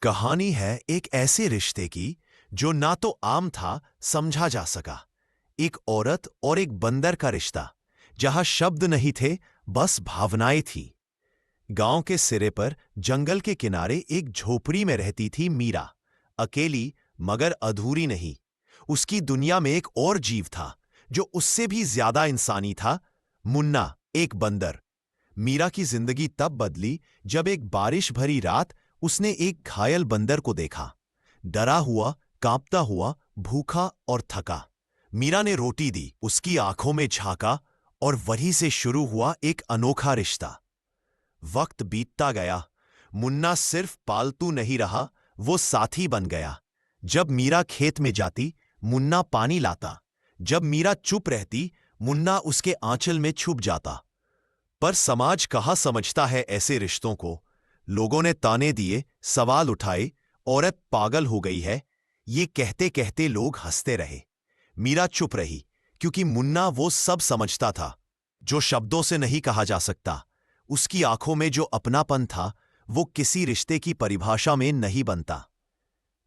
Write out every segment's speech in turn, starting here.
कहानी है एक ऐसे रिश्ते की जो ना तो आम था, समझा जा सका। एक औरत और एक बंदर का रिश्ता, जहां शब्द नहीं थे, बस भावनाएं थी। गांव के सिरे पर जंगल के किनारे एक झोपड़ी में रहती थी मीरा। अकेली मगर अधूरी नहीं। उसकी दुनिया में एक और जीव था जो उससे भी ज्यादा इंसानी था। मुन्ना, एक बंदर। मीरा की जिंदगी तब बदली जब एक बारिश भरी रात उसने एक घायल बंदर को देखा। डरा हुआ, कांपता हुआ, भूखा और थका। मीरा ने रोटी दी, उसकी आंखों में झांका, और वहीं से शुरू हुआ एक अनोखा रिश्ता। वक्त बीतता गया। मुन्ना सिर्फ पालतू नहीं रहा, वो साथी बन गया। जब मीरा खेत में जाती, मुन्ना पानी लाता। जब मीरा चुप रहती, मुन्ना उसके आंचल में छुप जाता। पर समाज कहाँ समझता है ऐसे रिश्तों को। लोगों ने ताने दिए, सवाल उठाए, औरत पागल हो गई है। ये कहते कहते लोग हंसते रहे। मीरा चुप रही, क्योंकि मुन्ना वो सब समझता था जो शब्दों से नहीं कहा जा सकता। उसकी आंखों में जो अपनापन था, वो किसी रिश्ते की परिभाषा में नहीं बनता।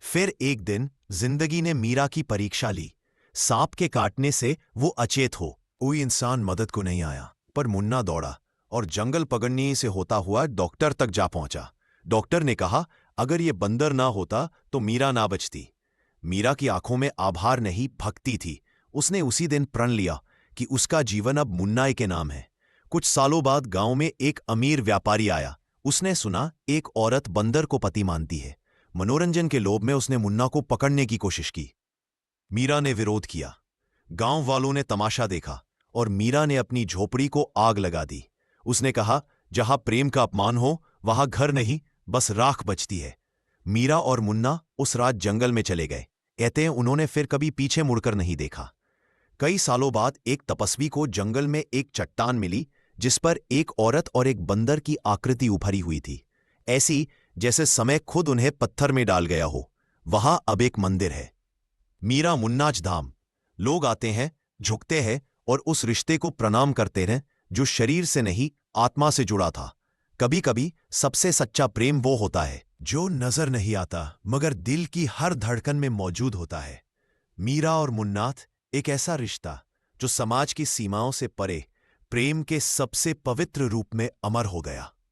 फिर एक दिन जिंदगी ने मीरा की परीक्षा ली। सांप के काटने से वो अचेत हो, कोई इंसान मदद को नहीं आया, पर मुन्ना दौड़ा और जंगल पगडंडी से होता हुआ डॉक्टर तक जा पहुंचा। डॉक्टर ने कहा, अगर ये बंदर ना होता तो मीरा ना बचती। मीरा की आंखों में आभार नहीं, भक्ति थी। उसने उसी दिन प्रण लिया कि उसका जीवन अब मुन्ना के नाम है। कुछ सालों बाद गांव में एक अमीर व्यापारी आया। उसने सुना एक औरत बंदर को पति मानती है। मनोरंजन के लोभ में उसने मुन्ना को पकड़ने की कोशिश की। मीरा ने विरोध किया। गांव वालों ने तमाशा देखा और मीरा ने अपनी झोपड़ी को आग लगा दी। उसने कहा, जहां प्रेम का अपमान हो वहां घर नहीं, बस राख बचती है। मीरा और मुन्ना उस रात जंगल में चले गए। कहते हैं उन्होंने फिर कभी पीछे मुड़कर नहीं देखा। कई सालों बाद एक तपस्वी को जंगल में एक चट्टान मिली जिस पर एक औरत और एक बंदर की आकृति उभरी हुई थी, ऐसी जैसे समय खुद उन्हें पत्थर में डाल गया हो। वहां अब एक मंदिर है, मीरा मुन्नाज धाम। लोग आते हैं, झुकते हैं और उस रिश्ते को प्रणाम करते हैं जो शरीर से नहीं, आत्मा से जुड़ा था। कभी कभी सबसे सच्चा प्रेम वो होता है जो नजर नहीं आता मगर दिल की हर धड़कन में मौजूद होता है। मीरा और मुन्नाथ, एक ऐसा रिश्ता जो समाज की सीमाओं से परे प्रेम के सबसे पवित्र रूप में अमर हो गया।